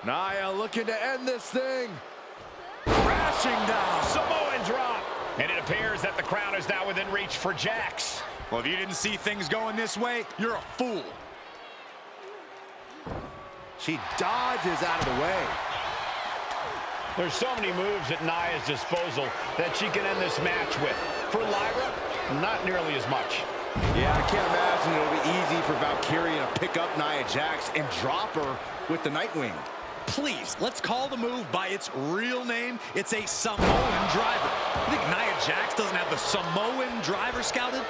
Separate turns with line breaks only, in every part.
Nia looking to end this thing. Crashing down.
Samoan drop. And it appears that the crown is now within reach for Jax.
Well, if you didn't see things going this way, you're a fool.
She dodges out of the way.
There's so many moves at Nia's disposal that she can end this match with. For Lyra, not nearly as much.
Yeah, I can't imagine it'll be easy for Valkyria to pick up Nia Jax and drop her with the Nightwing.
Please, let's call the move by its real name. It's a Samoan driver. You think Nia Jax doesn't have the Samoan driver scouted?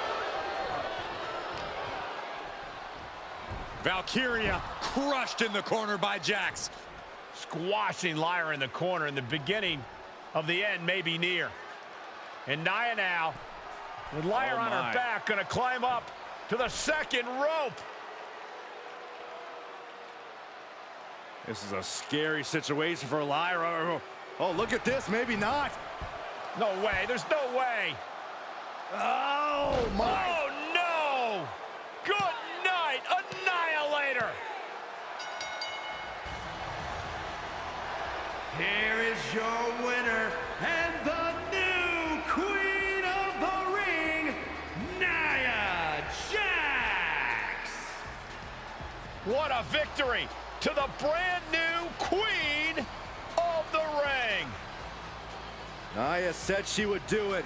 Valkyria crushed in the corner by Jax.
Squashing Lyra in the corner, and the beginning of the end may be near. And Nia now, with Lyra on her back, gonna climb up to the second rope.
This is a scary situation for Lyra. Oh, look at this, maybe not.
No way, there's no way.
Oh, my.
Oh, no! Good night, Annihilator!
Here is your winner and the new Queen of the Ring, Nia Jax!
What a victory to the brand new Queen of the Ring!
Nia said she would do it,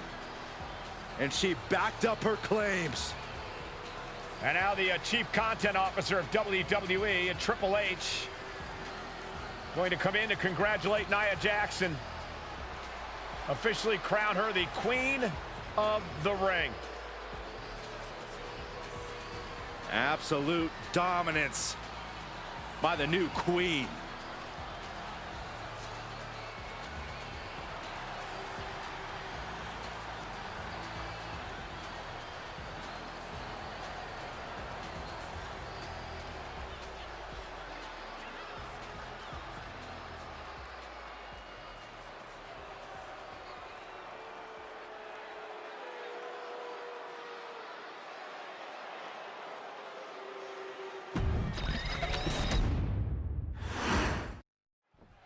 and she backed up her claims.
And now the Chief Content Officer of WWE and Triple H going to come in to congratulate Nia Jax and officially crown her the Queen of the Ring.
Absolute dominance by the new Queen.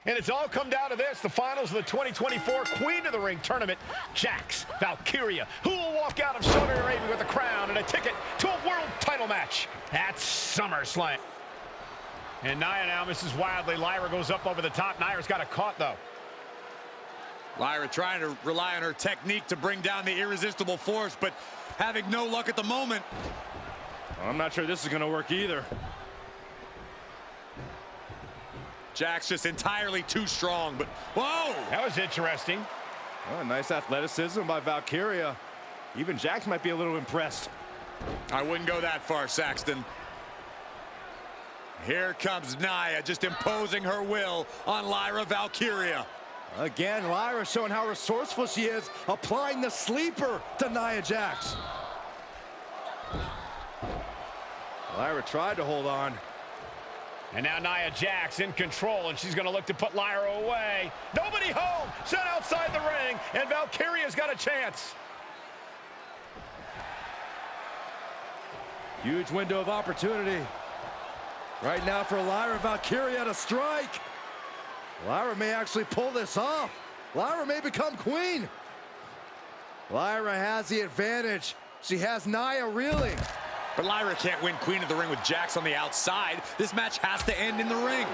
And it's all come down to this, the finals of the 2024 Queen of the Ring tournament. Jax, Valkyria, who will walk out of Saudi Arabia with a crown and a ticket to a world title match at SummerSlam. And Nia now misses wildly. Lyra goes up over the top. Nia's got it caught, though.
Lyra trying to rely on her technique to bring down the irresistible force, but having no luck at the moment.
I'm not sure this is going to work either.
Jax just entirely too strong, but whoa!
That was interesting.
Oh, nice athleticism by Valkyria. Even Jax might be a little impressed.
I wouldn't go that far, Saxton. Here comes Nia, just imposing her will on Lyra Valkyria.
Again, Lyra showing how resourceful she is, applying the sleeper to Nia Jax. Lyra tried to hold on.
And now Nia Jax in control, and she's going to look to put Lyra away. Nobody home, set outside the ring, and Valkyria's got a chance.
Huge window of opportunity. Right now for Lyra Valkyria to strike. Lyra may actually pull this off. Lyra may become queen. Lyra has the advantage. She has Nia reeling.
But Lyra can't win Queen of the Ring with Jax on the outside. This match has to end in the ring.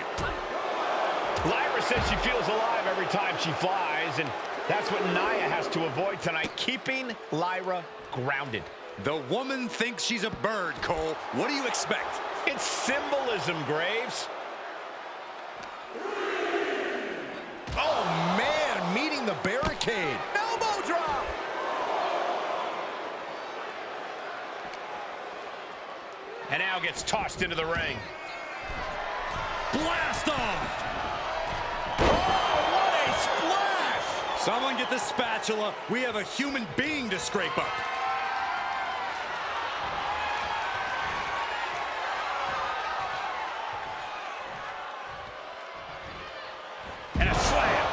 Lyra says she feels alive every time she flies, and that's what Nia has to avoid tonight, keeping Lyra grounded.
The woman thinks she's a bird, Cole. What do you expect?
It's symbolism, Graves.
Oh, man, meeting the barricade. Elbow drop.
And now gets tossed into the ring.
Blast off!
Oh, what a splash!
Someone get the spatula. We have a human being to scrape up.
And a slam.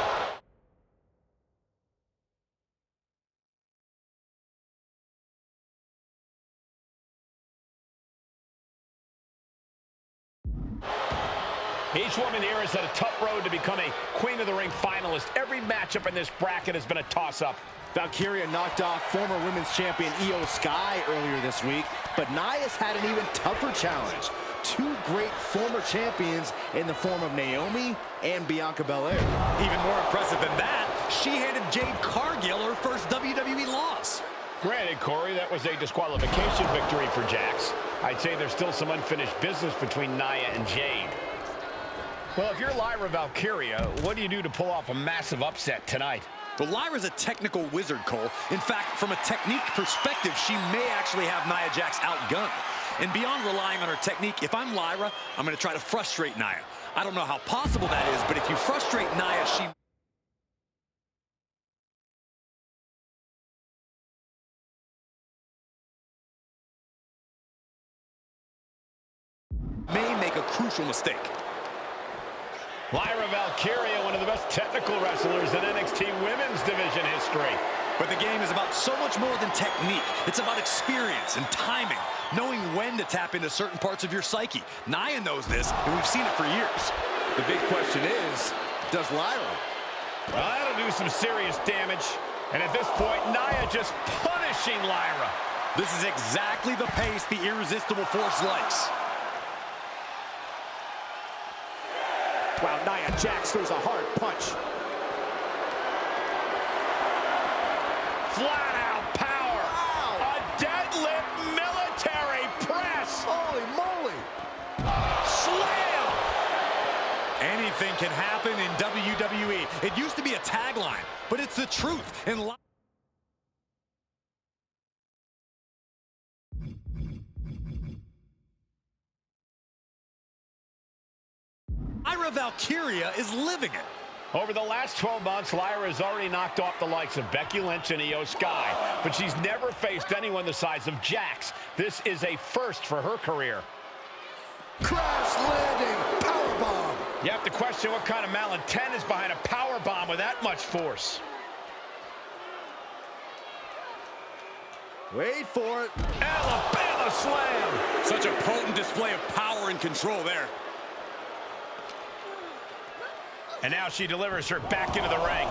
Each woman here has had a tough road to become a Queen of the Ring finalist. Every matchup in this bracket has been a toss-up.
Valkyria knocked off former women's champion Io Sky earlier this week, but Nia's had an even tougher challenge. Two great former champions in the form of Naomi and Bianca Belair.
Even more impressive than that, she handed Jade Cargill her first WWE loss.
Granted, Corey, that was a disqualification victory for Jax. I'd say there's still some unfinished business between Nia and Jade. Well, if you're Lyra Valkyria, what do you do to pull off a massive upset tonight?
Well, Lyra's a technical wizard, Cole. In fact, from a technique perspective, she may actually have Nia Jax outgunned. And beyond relying on her technique, if I'm Lyra, I'm going to try to frustrate Nia. I don't know how possible that is, but if you frustrate Nia, she may make a crucial mistake.
Lyra Valkyria, one of the best technical wrestlers in NXT Women's Division history.
But the game is about so much more than technique. It's about experience and timing, knowing when to tap into certain parts of your psyche. Nia knows this, and we've seen it for years.
The big question is, does Lyra?
Well, that'll do some serious damage. And at this point, Nia just punishing Lyra.
This is exactly the pace the Irresistible Force likes.
Wow, Nia Jax throws a hard punch.
Flat out power. Wow. A deadlift military press.
Holy moly.
Slam.
Anything can happen in WWE. It used to be a tagline, but it's the truth. And Lyra Valkyria is living it.
Over the last 12 months, Lyra has already knocked off the likes of Becky Lynch and Io Sky, but she's never faced anyone the size of Jax. This is a first for her career.
Crash landing powerbomb.
You have to question what kind of malintent is behind a powerbomb with that much force.
Wait for it.
Alabama slam.
Such a potent display of power and control there.
And now she delivers her back into the ring.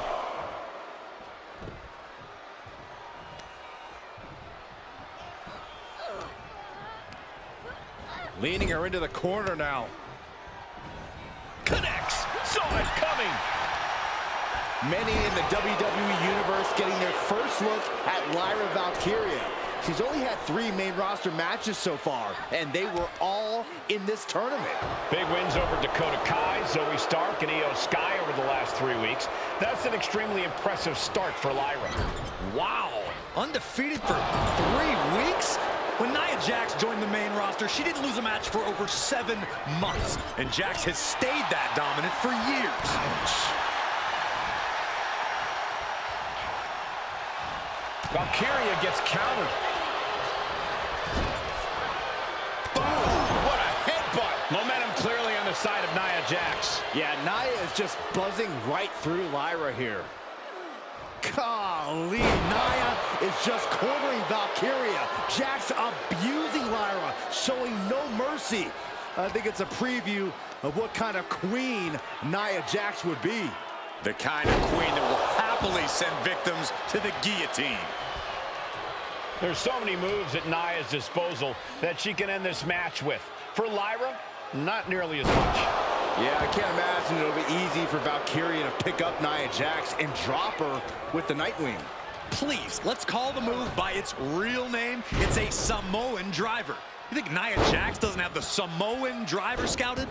Leaning her into the corner now.
Connects. Saw it coming.
Many in the WWE Universe getting their first look at Lyra Valkyria. She's only had 3 main roster matches so far, and they were all in this tournament.
Big wins over Dakota Kai, Zoe Stark, and Io Sky over the last 3 weeks. That's an extremely impressive start for Lyra.
Wow, undefeated for 3 weeks? When Nia Jax joined the main roster, she didn't lose a match for over 7 months, and Jax has stayed that dominant for years.
Valkyria gets countered. What a headbutt. Momentum clearly on the side of Nia Jax.
Yeah, Nia is just buzzing right through Lyra here. Golly, Nia is just cornering Valkyria. Jax abusing Lyra, showing no mercy. I think it's a preview of what kind of queen Nia Jax would be.
The kind of queen that will happily send victims to the guillotine.
There's so many moves at Nia's disposal that she can end this match with. For Lyra, not nearly as much.
Yeah, I can't imagine it'll be easy for Valkyria to pick up Nia Jax and drop her with the Nightwing.
Please, let's call the move by its real name. It's a Samoan driver. You think Nia Jax doesn't have the Samoan driver scouted?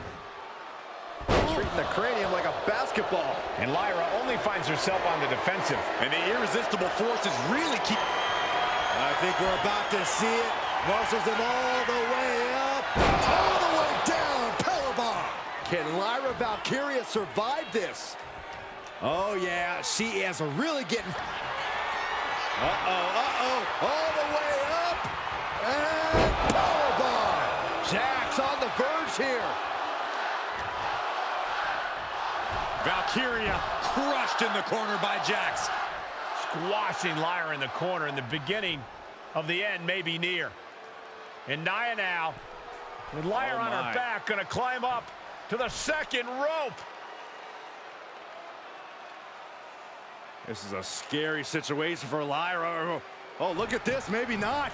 Treating the cranium like a basketball.
And Lyra only finds herself on the defensive.
And the Irresistible Force is really keep...
I think we're about to see it. Muscles them all the way up, all the way down. Powerbomb. Can Lyra Valkyria survive this? Oh, yeah, she is really getting... all the way up. And powerbomb. Jax on the verge here.
Valkyria crushed in the corner by Jax.
Squashing Lyra in the corner, and the beginning of the end may be near. And Nia now, with Lyra on her back, gonna climb up to the second rope.
This is a scary situation for Lyra. Oh, look at this. Maybe not.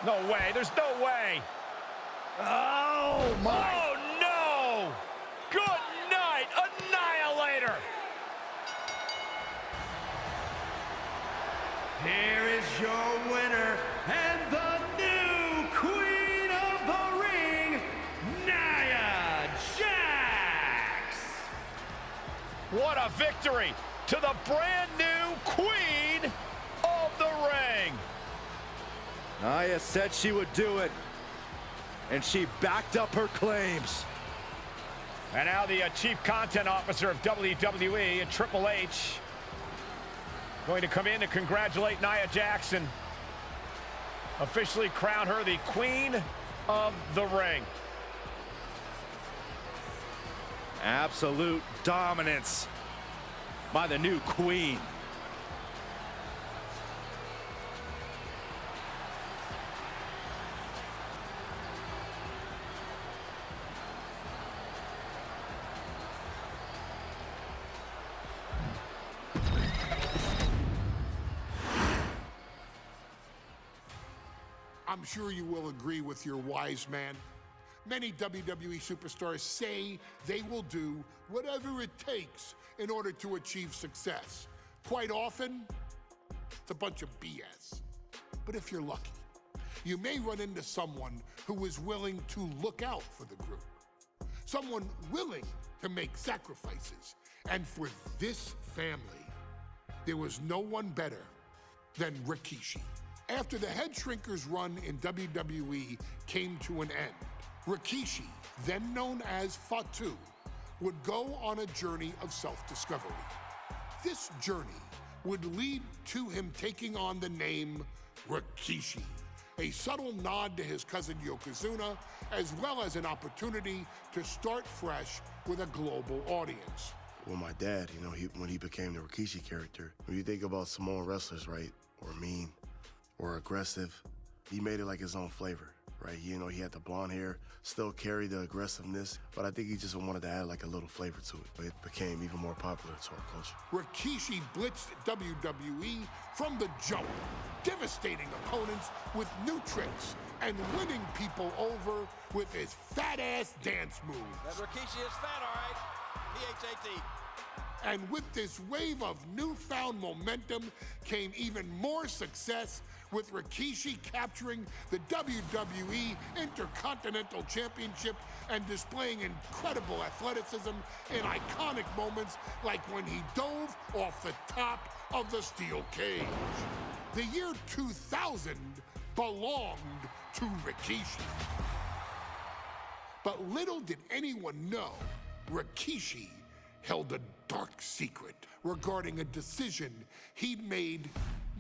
No way. There's no way.
Oh, my.
Oh, no. Good night, Annihilator.
Here is your winner and the new Queen of the Ring, Nia Jax.
What a victory to the brand new Queen of the Ring.
Nia said she would do it, and she backed up her claims.
And now the Chief Content Officer of WWE and Triple H going to come in to congratulate Nia Jax, officially crown her the Queen of the Ring.
Absolute dominance by the new Queen.
I'm sure you will agree with your wise man. Many WWE superstars say they will do whatever it takes in order to achieve success. Quite often, it's a bunch of BS. But if you're lucky, you may run into someone who is willing to look out for the group. Someone willing to make sacrifices. And for this family, there was no one better than Rikishi. After the Head Shrinkers run in WWE came to an end, Rikishi, then known as Fatu, would go on a journey of self-discovery. This journey would lead to him taking on the name Rikishi, a subtle nod to his cousin Yokozuna, as well as an opportunity to start fresh with a global audience.
Well, my dad, when he became the Rikishi character, when you think about Samoan wrestlers, right, or mean, or aggressive, he made it like his own flavor, right? He had the blonde hair, still carried the aggressiveness, but I think he just wanted to add like a little flavor to it. But it became even more popular to our culture.
Rikishi blitzed WWE from the jump, devastating opponents with new tricks and winning people over with his fat-ass dance moves.
That Rikishi is fat, all right. P-H-A-T.
And with this wave of newfound momentum came even more success, with Rikishi capturing the WWE Intercontinental Championship and displaying incredible athleticism in iconic moments like when he dove off the top of the steel cage. The year 2000 belonged to Rikishi. But little did anyone know, Rikishi held a dark secret regarding a decision he'd made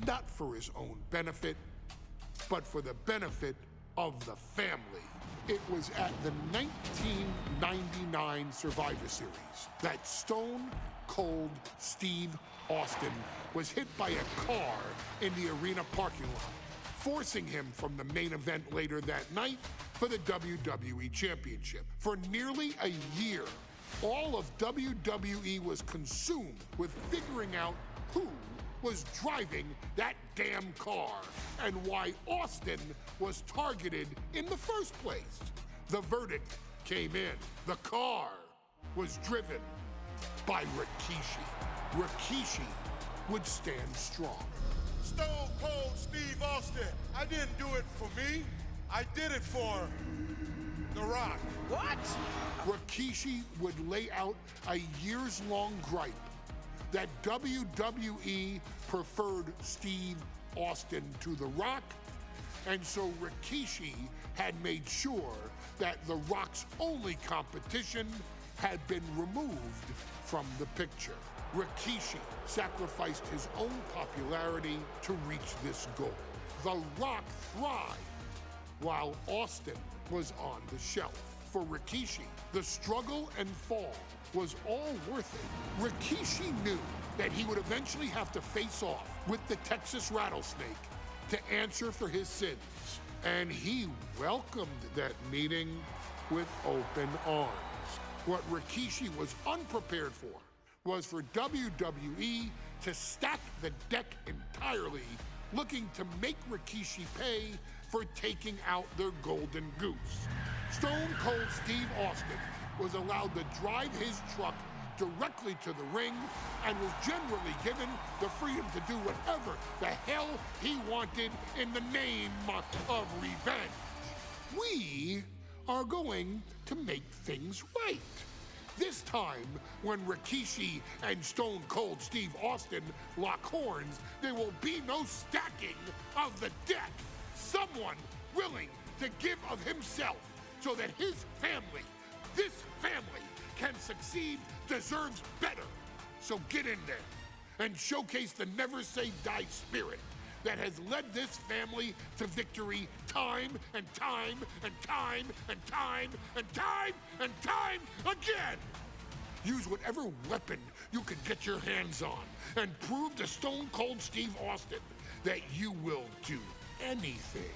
not for his own benefit, but for the benefit of the family. It was at the 1999 Survivor Series that Stone Cold Steve Austin was hit by a car in the arena parking lot, forcing him from the main event later that night for the WWE Championship. For nearly a year, all of WWE was consumed with figuring out who was driving that damn car and why Austin was targeted in the first place. The verdict came in. The car was driven by Rikishi. Rikishi would stand strong.
Stone Cold Steve Austin, I didn't do it for me. I did it for The Rock.
What?
Rikishi would lay out a years-long gripe that WWE preferred Steve Austin to The Rock, and so Rikishi had made sure that The Rock's only competition had been removed from the picture. Rikishi sacrificed his own popularity to reach this goal. The Rock thrived while Austin was on the shelf. For Rikishi, the struggle and fall was all worth it. Rikishi knew that he would eventually have to face off with the Texas Rattlesnake to answer for his sins. And he welcomed that meeting with open arms. What Rikishi was unprepared for was for WWE to stack the deck entirely, looking to make Rikishi pay for taking out their golden goose. Stone Cold Steve Austin was allowed to drive his truck directly to the ring and was generally given the freedom to do whatever the hell he wanted in the name of revenge. We are going to make things right. This time, when Rikishi and Stone Cold Steve Austin lock horns, there will be no stacking of the deck. Someone willing to give of himself so that his family, this family, can succeed, deserves better. So get in there and showcase the never say die spirit that has led this family to victory time and time and time and time and time and time again. Use whatever weapon you can get your hands on and prove to Stone Cold Steve Austin that you will do anything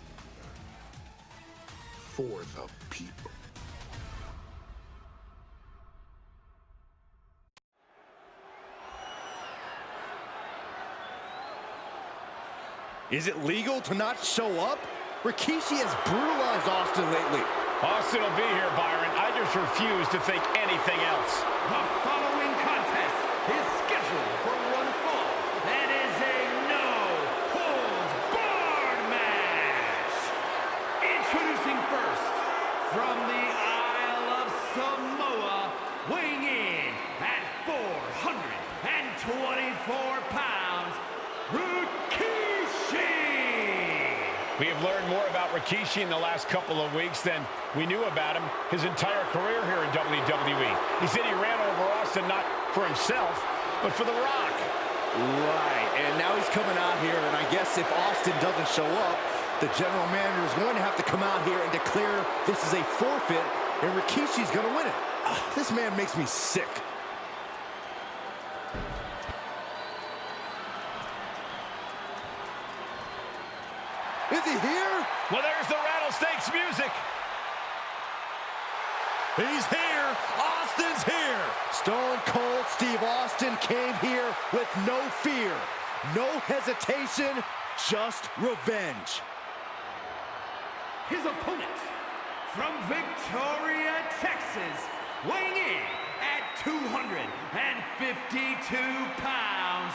for the people.
Is it legal to not show up? Rikishi has brutalized Austin lately.
Austin will be here, Byron. I just refuse to think anything else.
The following contest is scheduled for one fall and is a no-holds-barred match. Introducing first, from the Isle of Samoa, weighing in at 424 pounds, Rikishi!
We have learned more about Rikishi in the last couple of weeks than we knew about him his entire career here in WWE. He said he ran over Austin not for himself, but for The Rock.
Right, and now he's coming out here, and I guess if Austin doesn't show up, the general manager is going to have to come out here and declare this is a forfeit, and Rikishi's going to win it. This man makes me sick. Is he here?
Well, there's the Rattlesnakes music.
He's here. Austin's here.
Stone Cold Steve Austin came here with no fear, no hesitation, just revenge.
His opponent, from Victoria, Texas, weighing in at 252 pounds,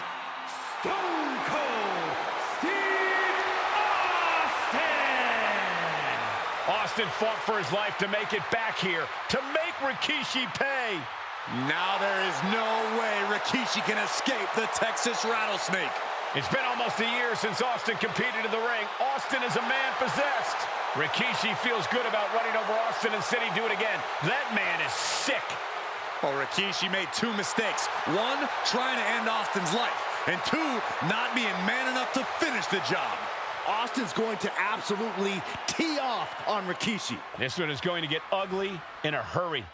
Stone Cold Steve Austin!
Austin fought for his life to make it back here, to make Rikishi pay.
Now there is no way Rikishi can escape the Texas Rattlesnake.
It's been almost a year since Austin competed in the ring. Austin is a man possessed. Rikishi feels good about running over Austin and said he'd do it again. That man is sick.
Well, Rikishi made two mistakes. One, trying to end Austin's life. And two, not being man enough to finish the job.
Austin's going to absolutely tee off on Rikishi.
This one is going to get ugly in a hurry.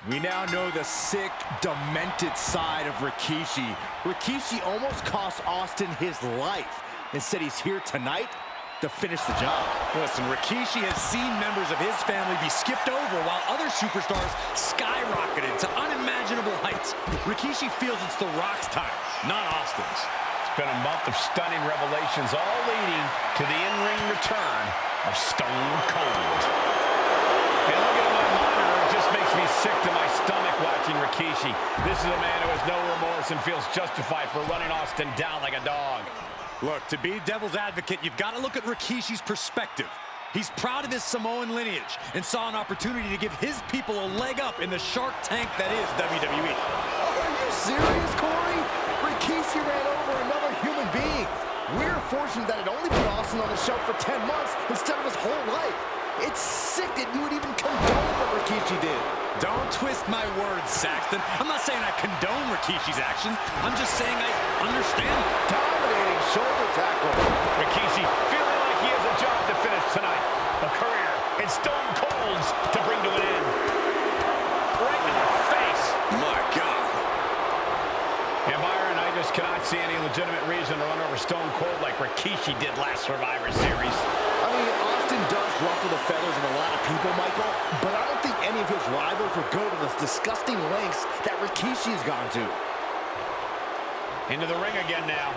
We now know the sick, demented side of Rikishi. Rikishi almost cost Austin his life. Instead, he's here tonight to finish the job.
Listen, Rikishi has seen members of his family be skipped over while other superstars skyrocketed to unimaginable heights. Rikishi feels it's The Rock's time, not Austin's.
It's been a month of stunning revelations, all leading to the in-ring return of Stone Cold. And looking at my monitor, it just makes me sick to my stomach watching Rikishi. This is a man who has no remorse and feels justified for running Austin down like a dog.
Look, to be devil's advocate, you've got to look at Rikishi's perspective. He's proud of his Samoan lineage and saw an opportunity to give his people a leg up in the Shark Tank that is WWE.
Are you serious, Corey? Rikishi ran over another human being. We're fortunate that it only put Austin on the shelf for 10 months instead of his whole life. It's sick that you would even condone what Rikishi did.
Don't twist my words, Saxton. I'm not saying I condone Rikishi's actions. I'm just saying I understand.
Dominating shoulder tackle.
Rikishi feeling like he has a job to finish tonight. A career in Stone Cold's to bring to an end. Right in the face.
My God.
And legitimate reason to run over Stone Cold like Rikishi did last Survivor Series.
I mean, Austin does ruffle the feathers of a lot of people, Michael, but I don't think any of his rivals would go to the disgusting lengths that Rikishi has gone to.
Into the ring again now.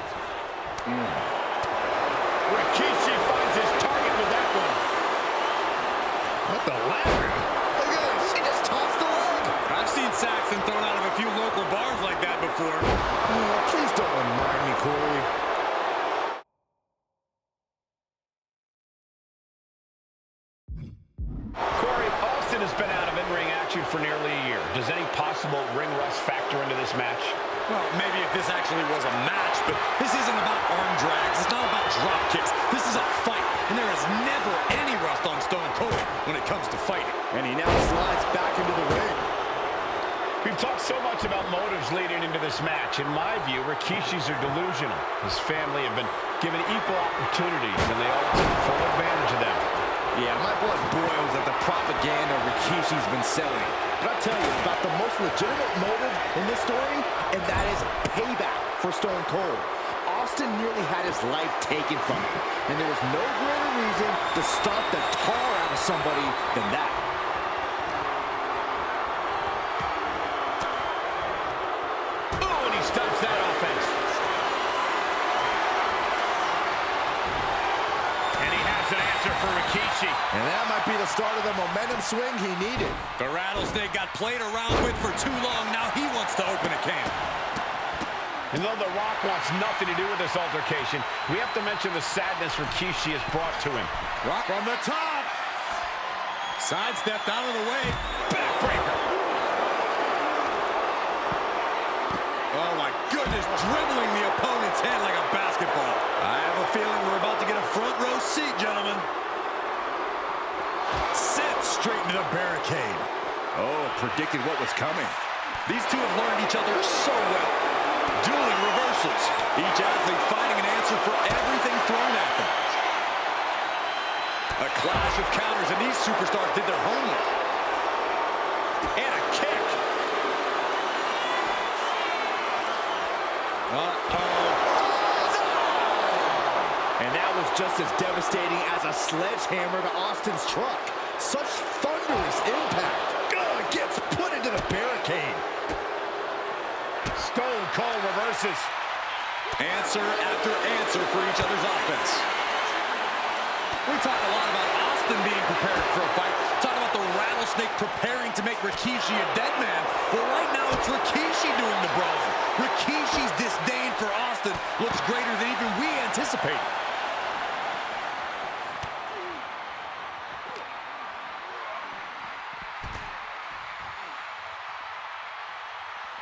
Rikishi finds his target with that one. What the ladder?
Look at this. She just tossed the leg.
I've seen Saxton thrown out of a few local bars like that before.
Oh, please don't remind me, Corey.
Corey, Austin has been out of in-ring action for nearly a year. Does any possible ring rust factor into this match?
Well, maybe if this actually was a match, but this isn't about arm drags. It's not about drop kicks. This is a fight, and there is never any rust on Stone Cold when it comes to fighting.
And he now slides back into the ring.
We've talked so much about motives leading into this match. In my view, Rikishi's are delusional. His family have been given equal opportunities, and they all took full advantage of them.
Yeah, my blood boils at the propaganda Rikishi's been selling. But I'll tell you, it's about the most legitimate motive in this story, and that is payback for Stone Cold. Austin nearly had his life taken from him, and there was no greater reason to stomp the tar out of somebody than that.
Oh, and he stops that offense. And he has an answer for Rikishi.
And that might be the start of the momentum swing he needed.
The Rattlesnake got played around with for too long. Now he wants to open a can.
And though The Rock wants nothing to do with this altercation, we have to mention the sadness Rikishi has brought to him.
Rock from the top.
Sidestepped out of the way.
Backbreaker.
Oh my goodness, dribbling the opponent's head like a basketball. I have a feeling we're about to get a front row seat, gentlemen. Sent straight into the barricade.
Oh, predicted what was coming.
These two have learned each other so well. Dueling reversals. Each athlete finding an answer for everything thrown at them. A clash of counters, and these superstars did their homework.
And a kick.
And that was just as devastating as a sledgehammer to Austin's truck. Such thunderous impact.
Oh, it gets put into the barricade.
Stone Cold reverses.
Answer after answer for each other's offense. We talk a lot about Austin being prepared for a fight. Talk about the Rattlesnake preparing to make Rikishi a dead man. Well, right now it's Rikishi doing the brawling. Rikishi's disdain for Austin looks greater than even we anticipated.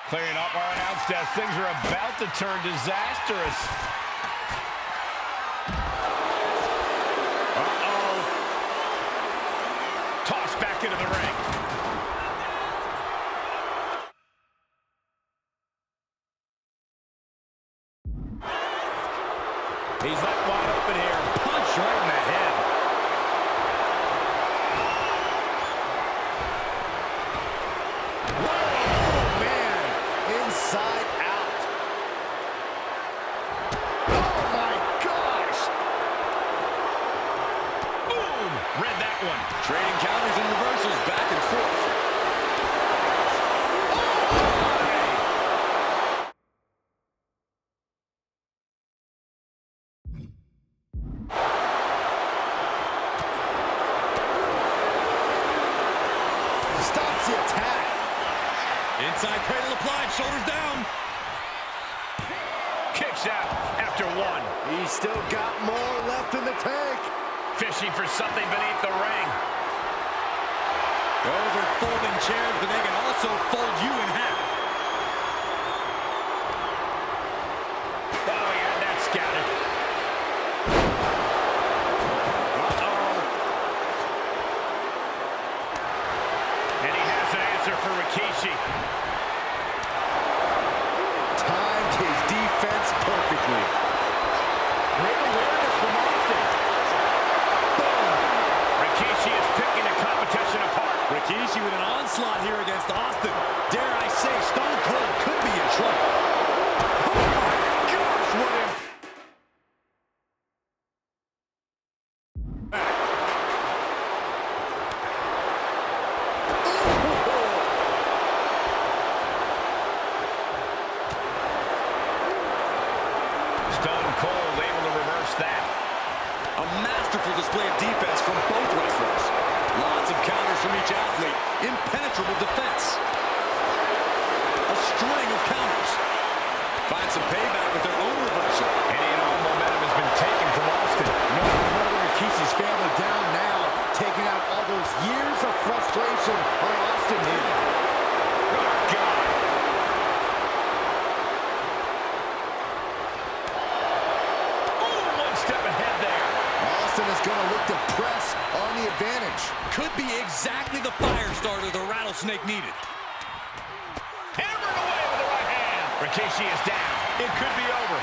Clearing up our announce desk. Things are about to turn disastrous. Tossed back into the ring. He's left wide open here. Punch right in the head.
Inside out. Oh my gosh.
Boom! Read that one.
Trading counters and reversals back and forth.
Stops the attack.
Inside cradle applied, shoulders down.
Kicks out after one.
He's still got more left in the tank.
Fishing for something beneath the ring.
Those are folding chairs, but they can also fold you in half.
Oh, yeah, that's scattered. And he has an answer for Rikishi.
Timed his defense perfectly.
Great awareness from Austin.
Rikishi is picking the competition apart.
Rikishi with an onslaught here against Austin. Dare I say, Stone Cold could be in trouble.
Oh my gosh, what
masterful display of defense from both wrestlers. Lots of counters from each athlete. Impenetrable defense. A string of counters. Find some payback with their own reversal.
Any and all momentum has been taken from Austin.
No further Rikishi's family down now, taking out all those years of frustration on Austin here.
Oh, God. Oh, one step ahead there.
Austin is going to look to press on the advantage.
Could be exactly the fire starter the Rattlesnake needed.
Hammered away with the right hand. Rikishi is down. It could be over.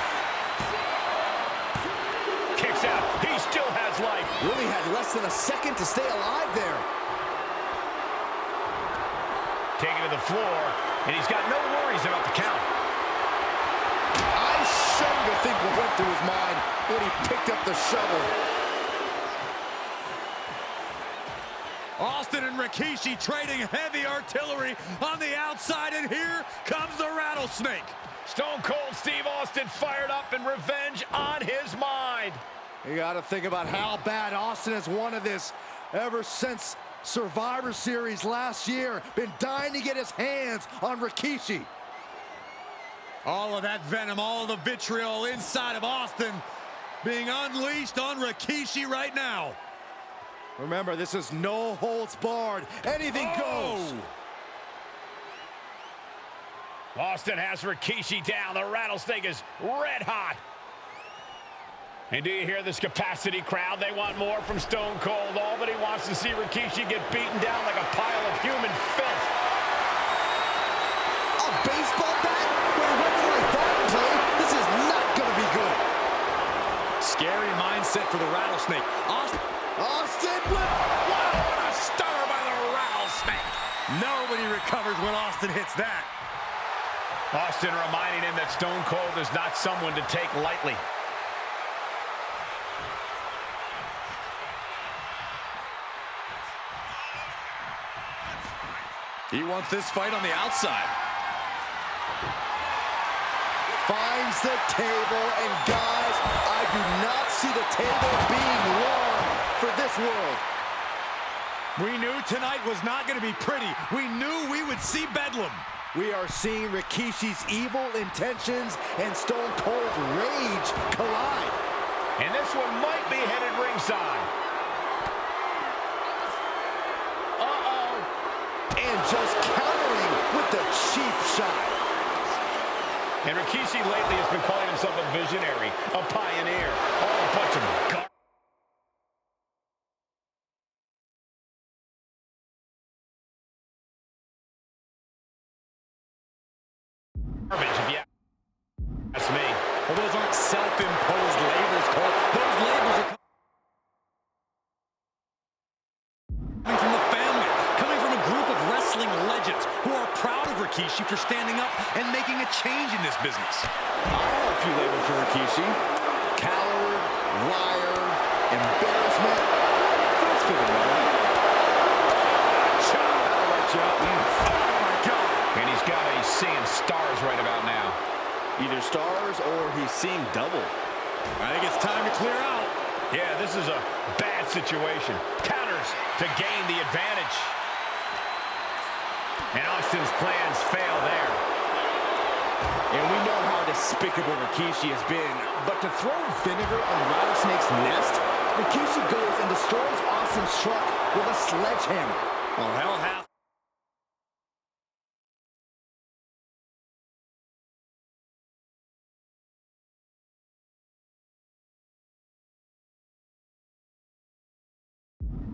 Kicks out. He still has life.
Really had less than a second to stay alive there.
Taken to the floor, and he's got no worries about the count.
I shudder to think what went through his mind when he picked up the shovel.
Austin and Rikishi trading heavy artillery on the outside, and here comes the Rattlesnake.
Stone Cold Steve Austin fired up and revenge on his mind.
You got to think about how bad Austin has wanted this ever since Survivor Series last year. Been dying to get his hands on Rikishi.
All of that venom, all of the vitriol inside of Austin being unleashed on Rikishi right now.
Remember, this is no holds barred. Anything goes.
Austin has Rikishi down. The Rattlesnake is red hot. And do you hear this capacity crowd? They want more from Stone Cold. All that he wants to see Rikishi get beaten down like a pile of human filth.
A baseball bat? With a weapon like that in play, this is not going to be good.
Scary mindset for the Rattlesnake.
Austin with...
Wow, what a stunner by the Rattlesnake. Nobody recovers when Austin hits that.
Austin reminding him that Stone Cold is not someone to take lightly.
He wants this fight on the outside.
Finds the table, and guys, I do not see the table being won for this world.
We knew tonight was not going to be pretty. We knew we would see bedlam.
We are seeing Rikishi's evil intentions and Stone Cold's rage collide.
And this one might be headed ringside.
And just countering with the cheap shot.
And Rikishi lately has been calling himself a visionary, a pioneer. Oh, a bunch of garbage, if you ask me.
Well, those aren't self-imposed labels, Cole. Those labels are coming from the family, coming from a group of wrestling legends who are proud of Rikishi for standing up and making a change in this business.
I have a few labels for Rikishi. Coward, liar, embarrassment. That's fitting, right?
Oh, my God. And he's got a seeing stars right about now.
Either stars or he's seeing double.
I think it's time to clear out.
Yeah, this is a bad situation. Counters to gain the advantage. And Austin's plans fail there.
And we know how despicable Rikishi has been, but to throw vinegar on Rattlesnake's nest, Rikishi goes and destroys Austin's truck with a sledgehammer.
Well, hell half.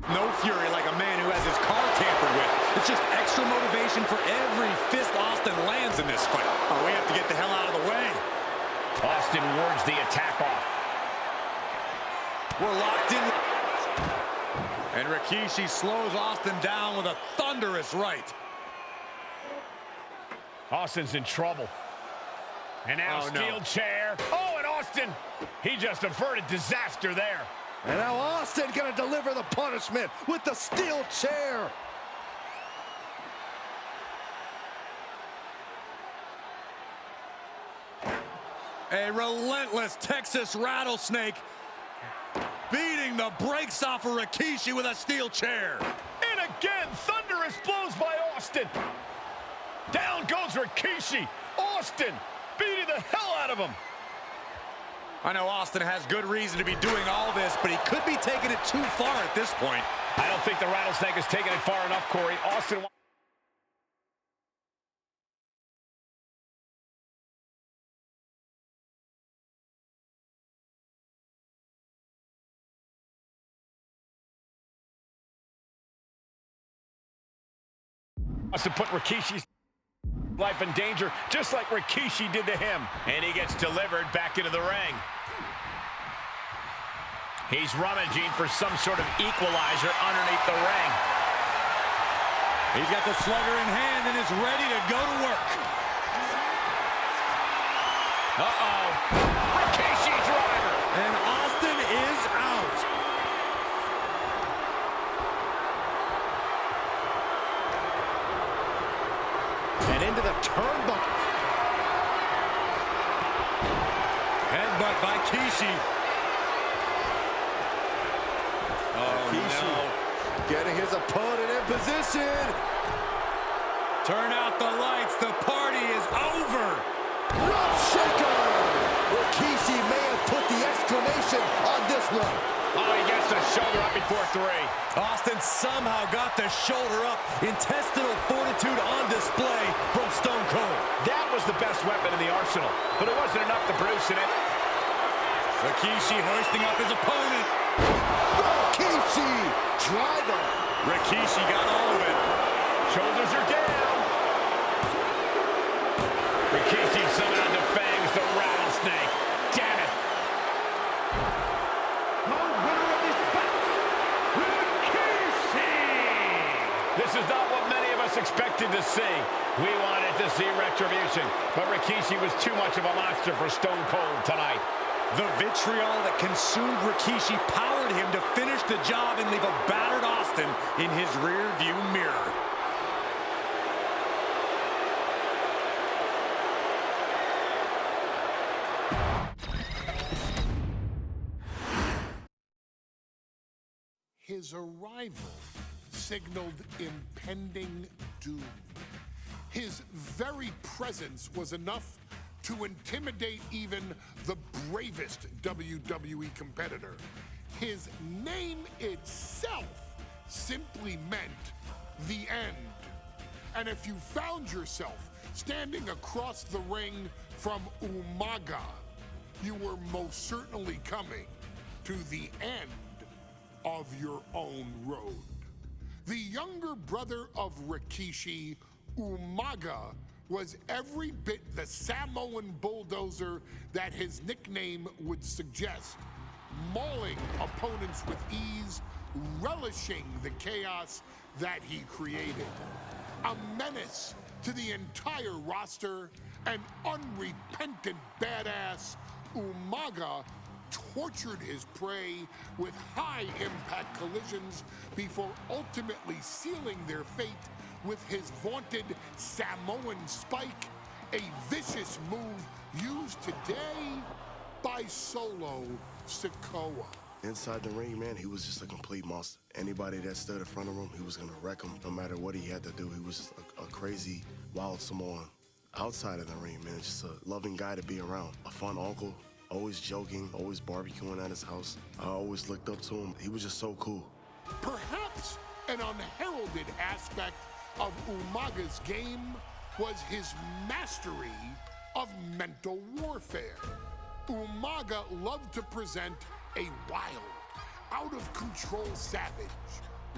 No fury like a man who has his car tampered with. It's just extra motivation for every fist Austin lands in this fight. Oh, we have to get the hell out of the way.
Austin wards the attack off.
We're locked in. And Rikishi slows Austin down with a thunderous right.
Austin's in trouble. And now steel chair. Oh, and Austin, he just averted disaster there.
And now Austin gonna deliver the punishment with the steel chair.
A relentless Texas Rattlesnake beating putting the brakes off of Rikishi with a steel chair.
And again, thunderous blows by Austin. Down goes Rikishi. Austin beating the hell out of him.
I know Austin has good reason to be doing all this, but he could be taking it too far at this point.
I don't think the Rattlesnake is taking it far enough, Corey. Austin... Austin put Rikishi's life in danger, just like Rikishi did to him. And he gets delivered back into the ring. He's rummaging for some sort of equalizer underneath the ring.
He's got the slugger in hand and is ready to go to work.
Uh-oh. Rikishi driver.
And Austin is out.
And into the turnbuckle.
Headbutt by Kishi. Oh,
Rikishi
no.
getting his opponent in position.
Turn out the lights. The party is over.
Rope shaker. Rikishi may have put the exclamation on this one.
Oh, he gets the shoulder up before 3.
Austin somehow got the shoulder up. Intestinal fortitude on display from Stone Cold.
That was the best weapon in the arsenal, but it wasn't enough to Bruce in it.
Rikishi hoisting up his opponent.
Rikishi driver.
Rikishi got all of it.
Shoulders are down. Rikishi summoned the fangs, the rattlesnake. Damn it.
The winner of this bout, Rikishi!
This is not what many of us expected to see. We wanted to see retribution, but Rikishi was too much of a monster for Stone Cold tonight.
The vitriol that consumed Rikishi powered him to finish the job and leave a battered Austin in his rear-view mirror.
His arrival signaled impending doom. His very presence was enough to intimidate even the bravest WWE competitor. His name itself simply meant the end. And if you found yourself standing across the ring from Umaga, you were most certainly coming to the end of your own road. The younger brother of Rikishi, Umaga, was every bit the Samoan bulldozer that his nickname would suggest, mauling opponents with ease, relishing the chaos that he created. A menace to the entire roster, an unrepentant badass, Umaga tortured his prey with high-impact collisions before ultimately sealing their fate with his vaunted Samoan spike, a vicious move used today by Solo Sikoa.
Inside the ring, man, he was just a complete monster. Anybody that stood in front of him, he was gonna wreck him no matter what he had to do. He was just a crazy, wild Samoan. Outside of the ring, man, just a loving guy to be around. A fun uncle, always joking, always barbecuing at his house. I always looked up to him. He was just so cool.
Perhaps an unheralded aspect of Umaga's game was his mastery of mental warfare. Umaga loved to present a wild, out-of-control savage,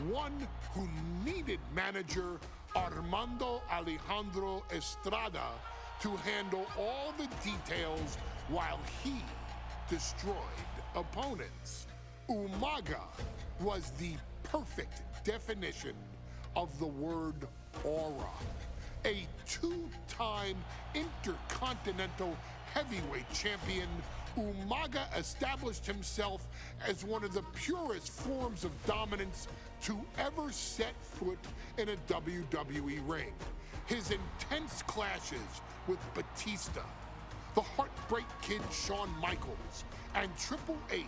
one who needed manager Armando Alejandro Estrada to handle all the details while he destroyed opponents. Umaga was the perfect definition of the word aura. A two-time intercontinental heavyweight champion, Umaga established himself as one of the purest forms of dominance to ever set foot in a WWE ring. His intense clashes with Batista, the Heartbreak Kid Shawn Michaels, and Triple H,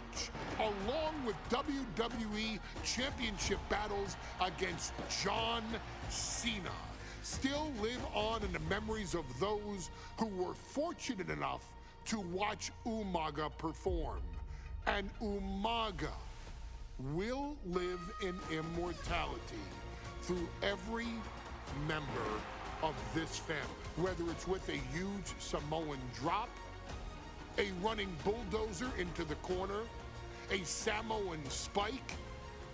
along with WWE Championship battles against John Cena, still live on in the memories of those who were fortunate enough to watch Umaga perform. And Umaga will live in immortality through every member of this family, whether it's with a huge Samoan drop, a running bulldozer into the corner, a Samoan spike,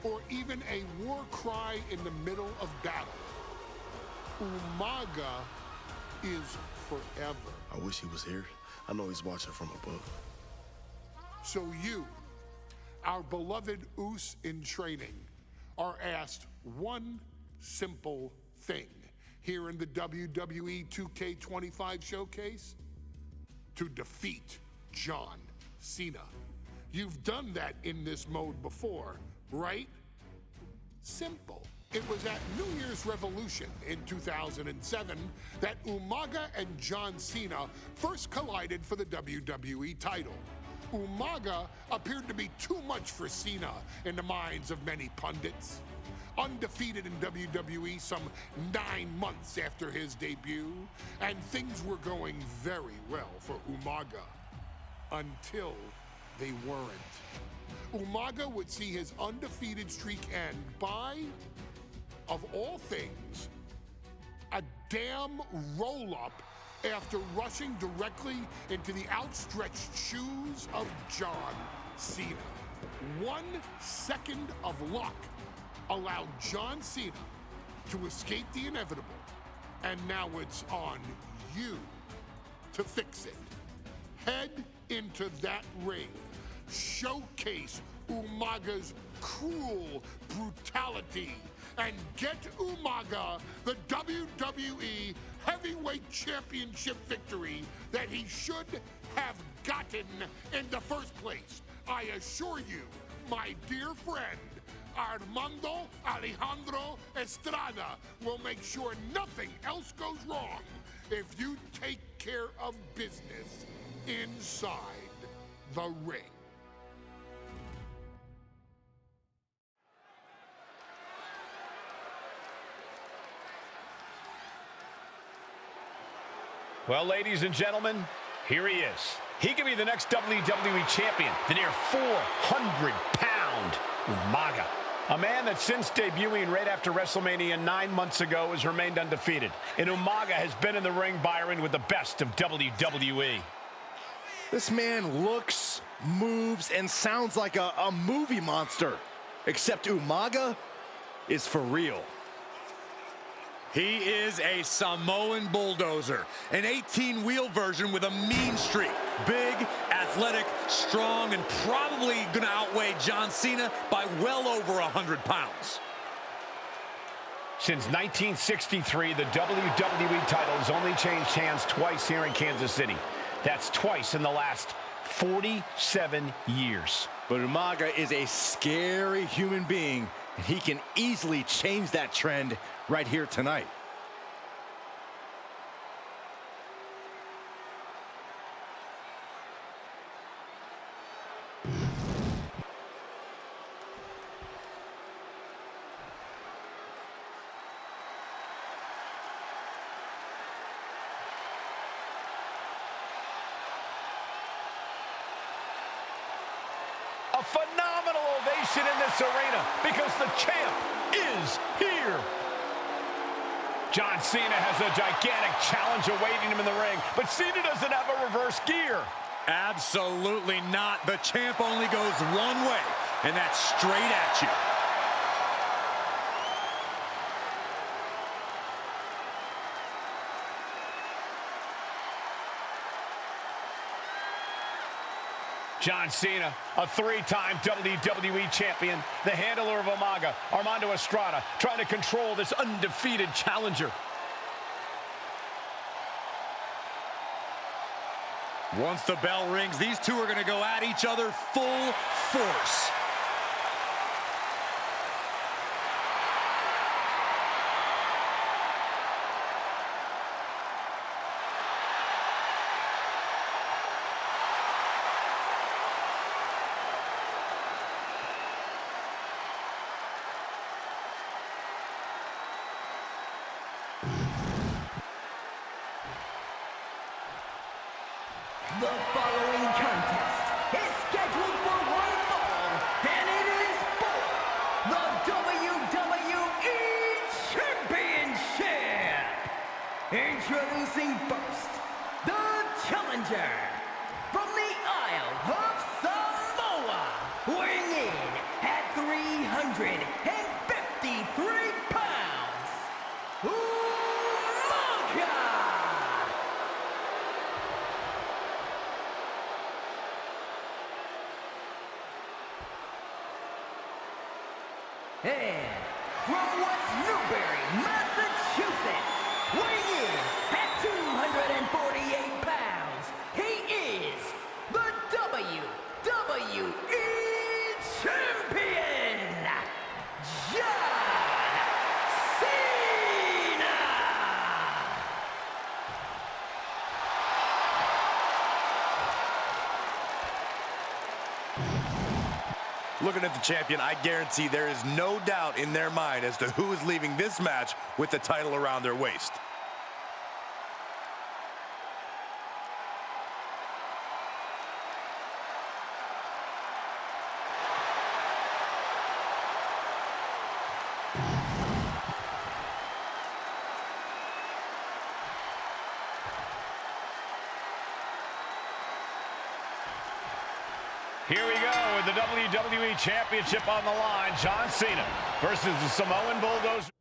or even a war cry in the middle of battle. Umaga is forever.
I wish he was here. I know he's watching from above.
So you, our beloved Us in training, are asked one simple thing here in the WWE 2K25 showcase: to defeat John Cena. You've done that in this mode before, right? Simple. It was at New Year's Revolution in 2007 that Umaga and John Cena first collided for the WWE title. Umaga appeared to be too much for Cena in the minds of many pundits. Undefeated in WWE some 9 months after his debut, and things were going very well for Umaga. Until they weren't. Umaga would see his undefeated streak end by, of all things, a damn roll-up after rushing directly into the outstretched shoes of John Cena. 1 second of luck allowed John Cena to escape the inevitable, and now it's on you to fix it. Head into that ring, showcase Umaga's cruel brutality, and get Umaga the WWE Heavyweight Championship victory that he should have gotten in the first place. I assure you, my dear friend, Armando Alejandro Estrada will make sure nothing else goes wrong if you take care of business inside the ring.
Well, ladies and gentlemen, here he is. He could be the next WWE champion, the near 400-pound Umaga. A man that since debuting right after WrestleMania 9 months ago has remained undefeated. And Umaga has been in the ring, Byron, with the best of WWE.
This man looks, moves, and sounds like a movie monster. Except Umaga is for real.
He is a Samoan bulldozer, an 18-wheel version with a mean streak. Big, athletic, strong, and probably gonna outweigh John Cena by well over 100 pounds.
Since 1963, the WWE title has only changed hands twice here in Kansas City. That's twice in the last 47 years.
But Umaga is a scary human being, and he can easily change that trend right here tonight.
A phenomenal ovation in this arena because the champ is here. John Cena has a gigantic challenge awaiting him in the ring, but Cena doesn't have a reverse gear.
Absolutely not. The champ only goes one way, and that's straight at you.
John Cena, a 3-time WWE champion, the handler of Umaga, Armando Estrada, trying to control this undefeated challenger.
Once the bell rings, these two are going to go at each other full force.
The following contest is scheduled for one fall, and it is for the WWE Championship. Introducing first, the challenger from the Isle of Samoa, weighing in at 353 pounds, Umaga! And from West Newbury, Massachusetts, weighing in at 248 pounds, he is the WWE Champion, John Cena!
Looking at the champion, I guarantee there is no doubt in their mind as to who is leaving this match with the title around their waist.
Here we go with the WWE Championship on the line. John Cena versus the Samoan Bulldozer.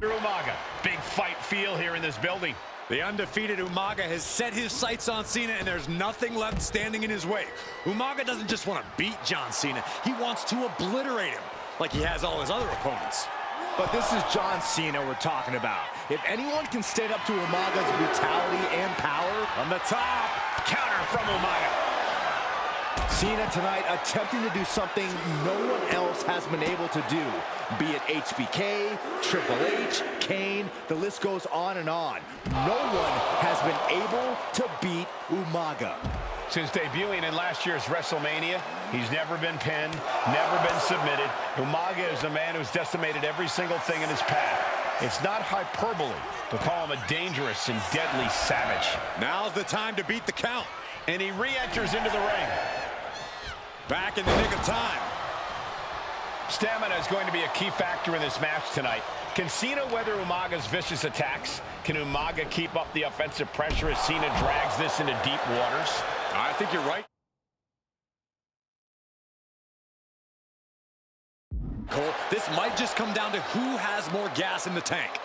Umaga. Big fight feel here in this building.
The undefeated Umaga has set his sights on Cena, and there's nothing left standing in his way. Umaga doesn't just want to beat John Cena. He wants to obliterate him like he has all his other opponents.
But this is John Cena we're talking about. If anyone can stand up to Umaga's brutality and power,
On the top, counter from Umaga.
Cena tonight attempting to do something no one else has been able to do. Be it HBK, Triple H, Kane, the list goes on and on. No one has been able to beat Umaga.
Since debuting in last year's WrestleMania, he's never been pinned, never been submitted. Umaga is a man who's decimated every single thing in his path. It's not hyperbole to call him a dangerous and deadly savage.
Now's the time to beat the count.
And he re-enters into the ring.
Back in the nick of time.
Stamina is going to be a key factor in this match tonight. Can Cena weather Umaga's vicious attacks? Can Umaga keep up the offensive pressure as Cena drags this into deep waters?
I think you're right. Cole, this might just come down to who has more gas in the tank.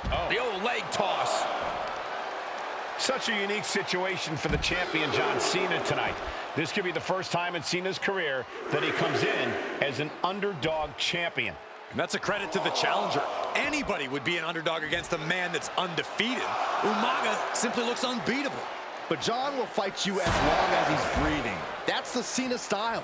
Oh.
The old leg toss.
Such a unique situation for the champion John Cena tonight. This could be the first time in Cena's career that he comes in as an underdog champion.
And that's a credit to the challenger. Anybody would be an underdog against a man that's undefeated. Umaga simply looks unbeatable.
But John will fight you as long as he's breathing. That's the Cena style.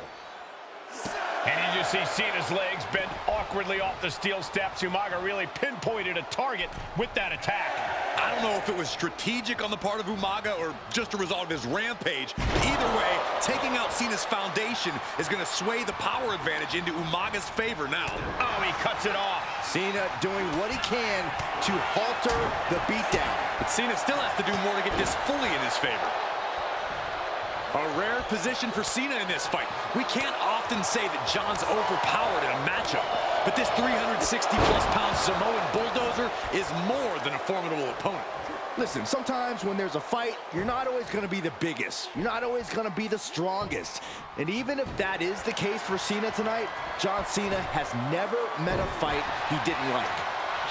And you just see Cena's legs bend awkwardly off the steel steps. Umaga really pinpointed a target with that attack.
I don't know if it was strategic on the part of Umaga or just a result of his rampage. Either way, taking out Cena's foundation is going to sway the power advantage into Umaga's favor now.
Oh, he cuts it off.
Cena doing what he can to halter the beatdown.
But Cena still has to do more to get this fully in his favor. A rare position for Cena in this fight. We can't often say that John's overpowered in a matchup, but this 360-plus pound Samoan bulldozer is more than a formidable opponent.
Listen, sometimes when there's a fight, you're not always going to be the biggest. You're not always going to be the strongest. And even if that is the case for Cena tonight, John Cena has never met a fight he didn't like.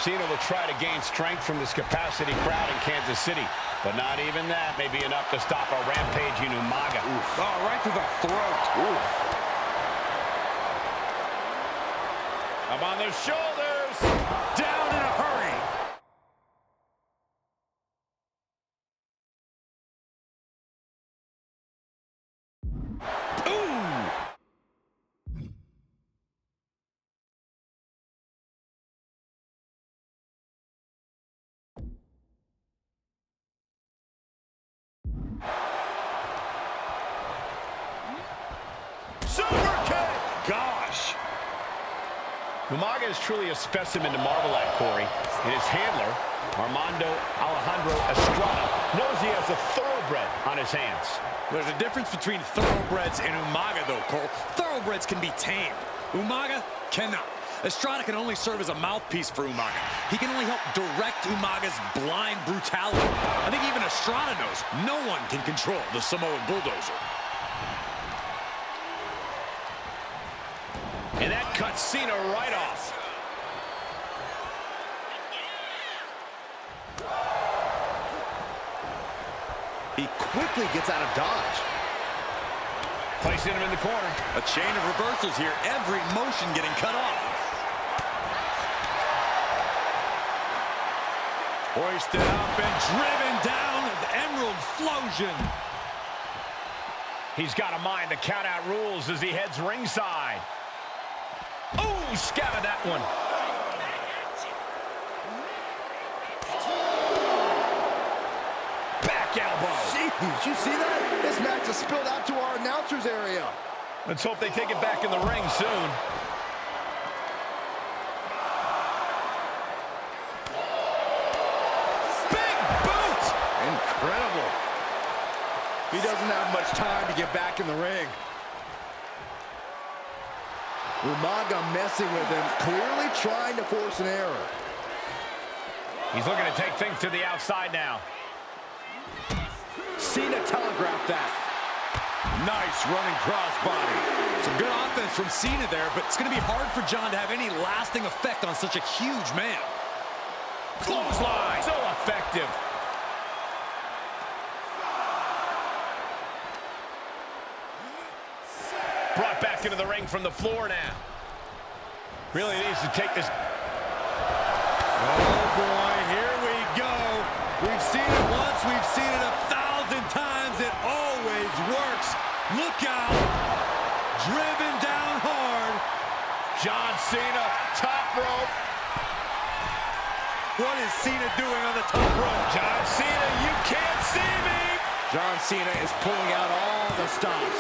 Cena will try to gain strength from this capacity crowd in Kansas City, but not even that may be enough to stop a rampaging Umaga.
Oh, right to the throat. Oof.
Up on their shoulders.
Down in a hurry.
Super kick!
Gosh.
Umaga is truly a specimen to marvel at, Corey. And his handler, Armando Alejandro Estrada, knows he has a thoroughbred on his hands.
There's a difference between thoroughbreds and Umaga, though, Cole. Thoroughbreds can be tamed. Umaga cannot. Estrada can only serve as a mouthpiece for Umaga. He can only help direct Umaga's blind brutality. I think even Estrada knows no one can control the Samoan bulldozer.
And that cuts Cena right off.
He quickly gets out of dodge.
Placing him in the corner.
A chain of reversals here. Every motion getting cut off. Hoisted up and driven down with Emerald Flosion.
He's got to mind the count-out rules as he heads ringside. Oh, scattered that one. Back elbow.
Jeez, you see that? This match has spilled out to our announcers area.
Let's hope they take it back in the ring soon.
Big boot! Incredible. He doesn't have much time to get back in the ring. Umaga messing with him, clearly trying to force an error.
He's looking to take things to the outside now.
Cena telegraphed that.
Nice running crossbody. Some good offense from Cena there, but it's going to be hard for John to have any lasting effect on such a huge man.
Clothesline. So effective. Brought back into the ring from the floor now. Really needs to take this.
Oh, boy, here we go. We've seen it once, we've seen it 1,000 times. It always works. Look out. Driven down hard.
John Cena, top rope.
What is Cena doing on the top rope?
John Cena, you can't see me.
John Cena is pulling out all the stops.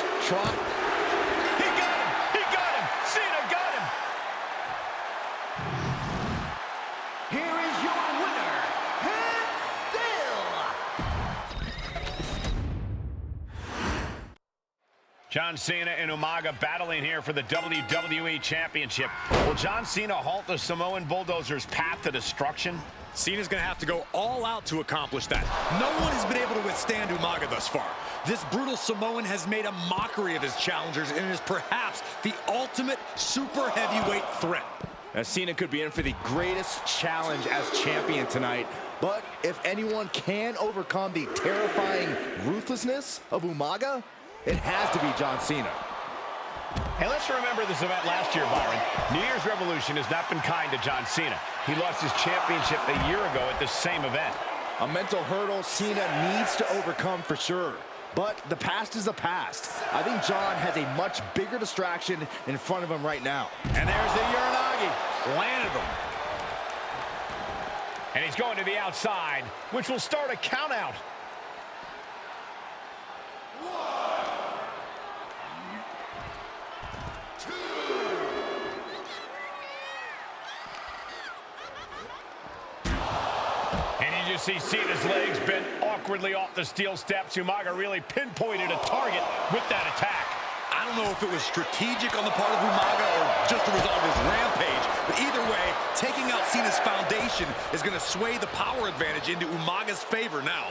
He got him. He got him. Cena got him.
Here is your winner, and still.
John Cena and Umaga battling here for the WWE Championship. Will John Cena halt the Samoan Bulldozer's path to destruction?
Cena's going to have to go all out to accomplish that. No one has been able to withstand Umaga thus far. This brutal Samoan has made a mockery of his challengers and is perhaps the ultimate super heavyweight threat.
Now, Cena could be in for the greatest challenge as champion tonight. But if anyone can overcome the terrifying ruthlessness of Umaga, it has to be John Cena.
And let's remember this event last year, Byron. New Year's Revolution has not been kind to John Cena. He lost his championship a year ago at this same event.
A mental hurdle Cena needs to overcome for sure. But the past is the past. I think John has a much bigger distraction in front of him right now.
And there's the Uranagi. Landed him. And he's going to the outside, which will start a count out. See Cena's legs bent awkwardly off the steel steps. Umaga really pinpointed a target with that attack.
I don't know if it was strategic on the part of Umaga or just a result of his rampage, but either way, taking out Cena's foundation is going to sway the power advantage into Umaga's favor now.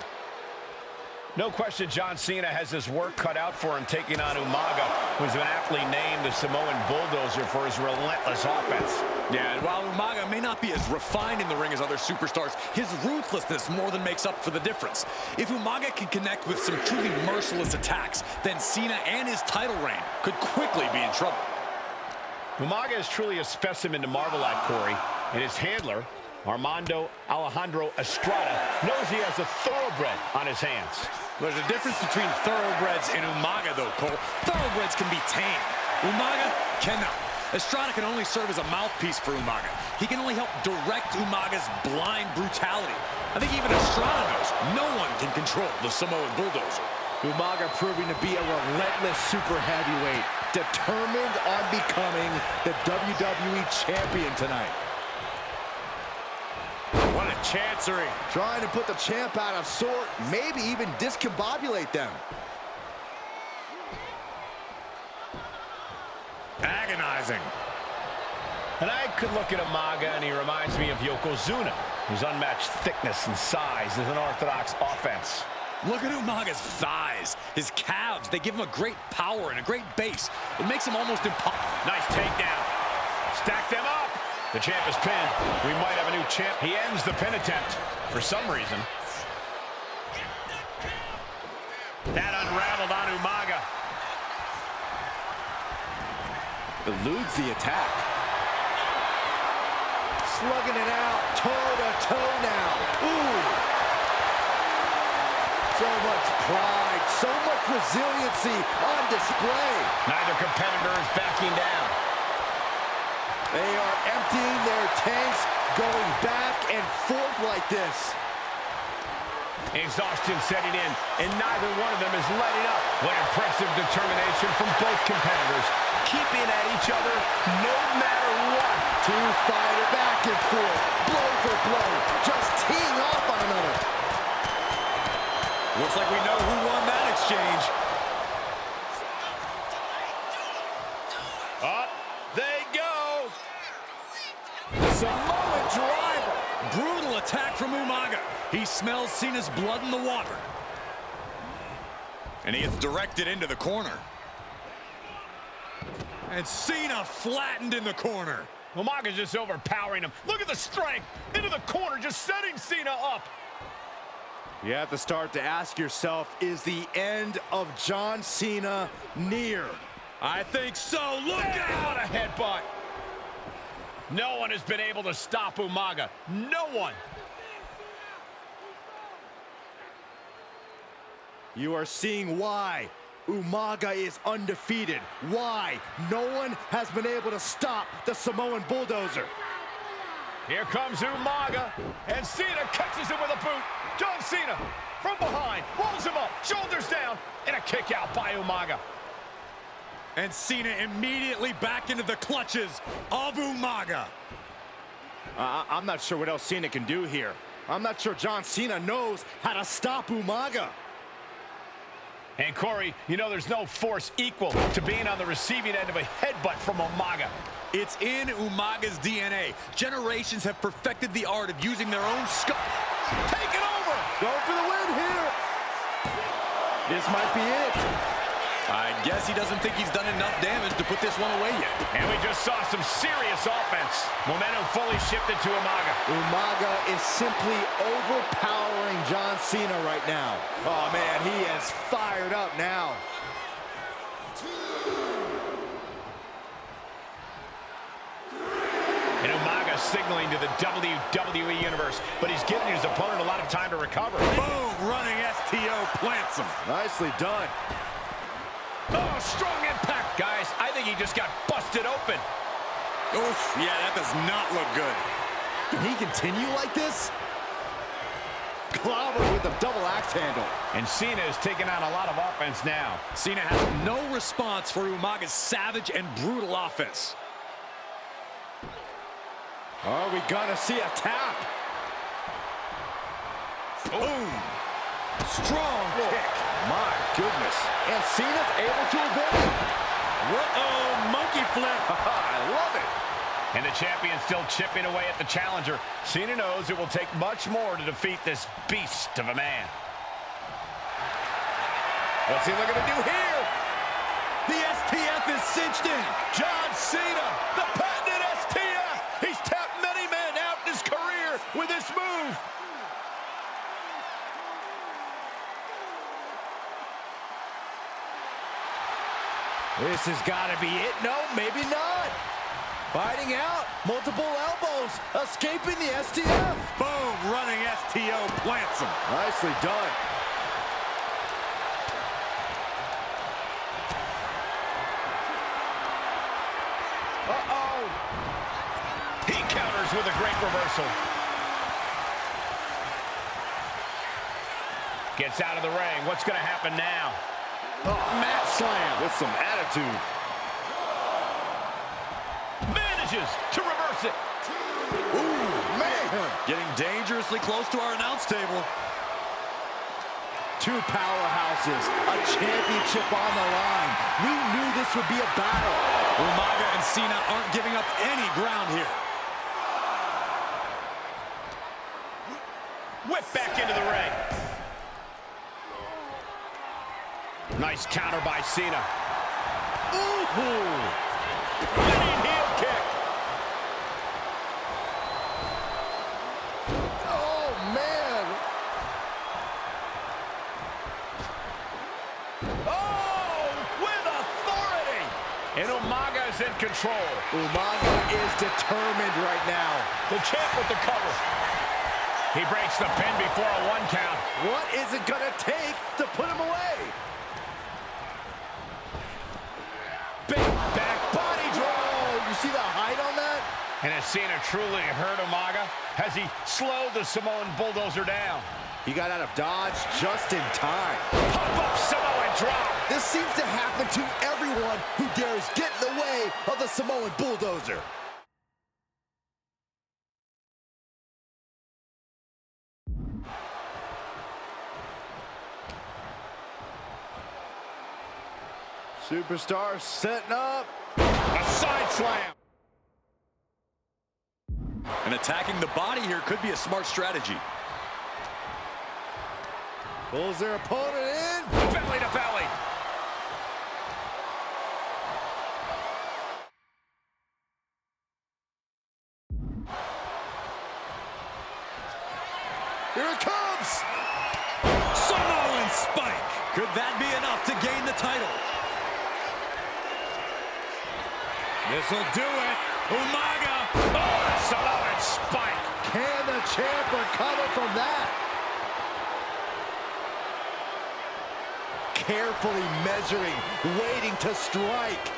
No question John Cena has his work cut out for him taking on Umaga, who's been aptly named the Samoan Bulldozer for his relentless offense.
Yeah, and while Umaga may not be as refined in the ring as other superstars, his ruthlessness more than makes up for the difference. If Umaga can connect with some truly merciless attacks, then Cena and his title reign could quickly be in trouble.
Umaga is truly a specimen to marvel at, Corey, and his handler, Armando Alejandro Estrada, knows he has a thoroughbred on his hands.
There's a difference between thoroughbreds and Umaga, though, Cole. Thoroughbreds can be tamed. Umaga cannot. Estrada can only serve as a mouthpiece for Umaga. He can only help direct Umaga's blind brutality. I think even Estrada knows no one can control the Samoan Bulldozer.
Umaga proving to be a relentless super heavyweight, determined on becoming the WWE champion tonight.
What a chancery.
Trying to put the champ out of sort, maybe even discombobulate them.
Agonizing.
And I could look at Umaga and he reminds me of Yokozuna, whose unmatched thickness and size is an orthodox offense.
Look at Umaga's thighs, his calves. They give him a great power and a great base. It makes him almost impossible.
Nice takedown. Stack them up. The champ is pinned. We might have a new champ. He ends the pin attempt for some reason. That unraveled on Umaga.
Eludes the attack. Slugging it out, toe-to-toe now. Ooh. So much pride, so much resiliency on display.
Neither competitor is backing down.
They are emptying their tanks, going back and forth like this.
Exhaustion setting in, and neither one of them is letting up. What impressive determination from both competitors, keeping at each other no matter what.
Two fighter back and forth, blow for blow, just teeing off on another.
Looks like we know who won that exchange.
Up they go.
Samoa driver. Brutal attack from Umaga. He smells Cena's blood in the water. And he gets directed into the corner. And Cena flattened in the corner.
Umaga's just overpowering him. Look at the strength. Into the corner, just setting Cena up.
You have to start to ask yourself, is the end of John Cena near?
I think so. Look out!
What a headbutt. No one has been able to stop Umaga. No one.
You are seeing why Umaga is undefeated. Why no one has been able to stop the Samoan bulldozer.
Here comes Umaga, and Cena catches him with a boot. John Cena from behind, rolls him up, shoulders down, and a kick out by Umaga.
And Cena immediately back into the clutches of Umaga.
I'm not sure what else Cena can do here. I'm not sure John Cena knows how to stop Umaga.
And Corey, you know there's no force equal to being on the receiving end of a headbutt from Umaga.
It's in Umaga's DNA. Generations have perfected the art of using their own skull.
Take it over!
Go for the win here. This might be it.
I guess he doesn't think he's done enough damage to put this one away yet.
And we just saw some serious offense. Momentum fully shifted to Umaga.
Umaga is simply overpowering John Cena right now. Oh, man, he is fired up now.
And Umaga signaling to the WWE Universe, but he's giving his opponent a lot of time to recover.
Boom! Running STO plants him.
Nicely done.
Oh, strong impact. Guys, I think he just got busted open.
Oof, yeah, that does not look good.
Can he continue like this? Clobbered with a double axe handle.
And Cena is taking on a lot of offense now.
Cena has no response for Umaga's savage and brutal offense.
Are we gonna see a tap?
Boom!
Strong kick. My goodness. And Cena's able to avoid it.
Uh-oh, monkey flip.
I love it.
And the champion still chipping away at the challenger. Cena knows it will take much more to defeat this beast of a man. What's he looking to do here?
The STF is cinched in.
John Cena, the patented STF. He's tapped many men out in his career with this move.
This has got to be it. No, maybe not. Fighting out. Multiple elbows. Escaping the STF.
Boom! Running STO plants him.
Nicely done.
Uh-oh. He counters with a great reversal. Gets out of the ring. What's going to happen now? Mat slam with some attitude. Manages to reverse it.
Ooh, man!
Getting dangerously close to our announce table.
Two powerhouses, a championship on the line. We knew this would be a battle.
Umaga and Cena aren't giving up any ground here.
Whip back into the ring. Nice counter by Cena. Ooh! Winning heel kick.
Oh, man!
Oh, with authority. And Umaga is in control.
Umaga is determined right now.
The champ with the cover. He breaks the pin before a 1 count.
What is it gonna take to put him away?
Big back body drop.
You see the height on that?
And has Cena truly hurt Umaga? Has he slowed the Samoan Bulldozer down?
He got out of dodge just in time.
Pop-up Samoan drop.
This seems to happen to everyone who dares get in the way of the Samoan Bulldozer. Superstar setting up.
A side slam.
And attacking the body here could be a smart strategy.
Pulls their opponent in.
Belly to belly.
Here it comes.
Samoan spike. Could that be enough to gain the title? This'll do it. Umaga.
Oh, Samoan spike.
Can the champ recover from that? Carefully measuring, waiting to strike.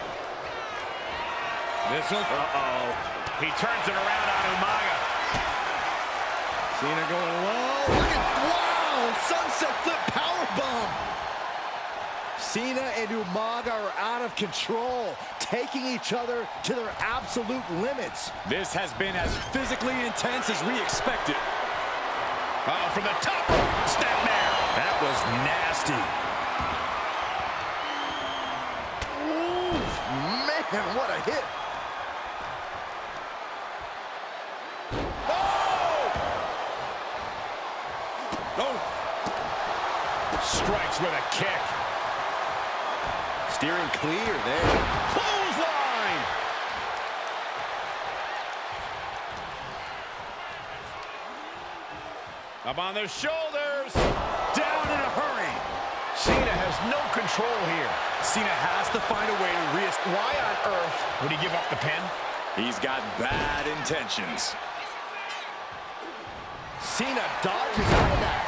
This'll...
Uh-oh. He turns it around on Umaga.
Cena going low. Look at, wow, sunset flip powerbomb. Cena and Umaga are out of control, taking each other to their absolute limits.
This has been as physically intense as we expected.
Oh, from the top. Snapmare.
That was nasty. Ooh, man, what a hit.
Strikes with a kick.
Steering clear there.
Clothesline. Up on their shoulders.
Down in a hurry.
Cena has no control here.
Cena has to find a way to
Why on earth would he give up the pin?
He's got bad intentions.
Cena dodges out of that.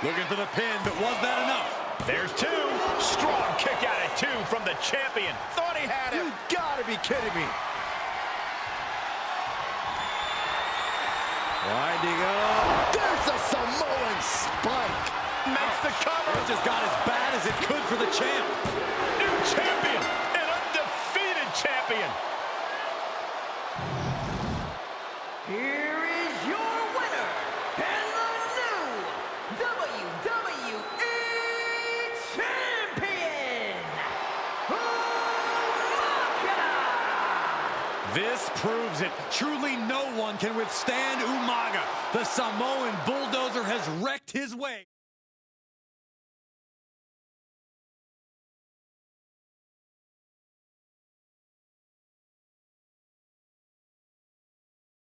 Looking for the pin, but was that enough?
There's two. Strong kick out at 2 from the champion. Thought he had it.
You gotta be kidding me. Winding up. There's a Samoan spike.
Makes the cover.
It just got as bad as it could for the champ.
New champion. An undefeated champion.
Here is your winner, and the new WWE Champion, Umaga!
This proves it. Truly no one can withstand Umaga. The Samoan Bulldozer has wrecked his way.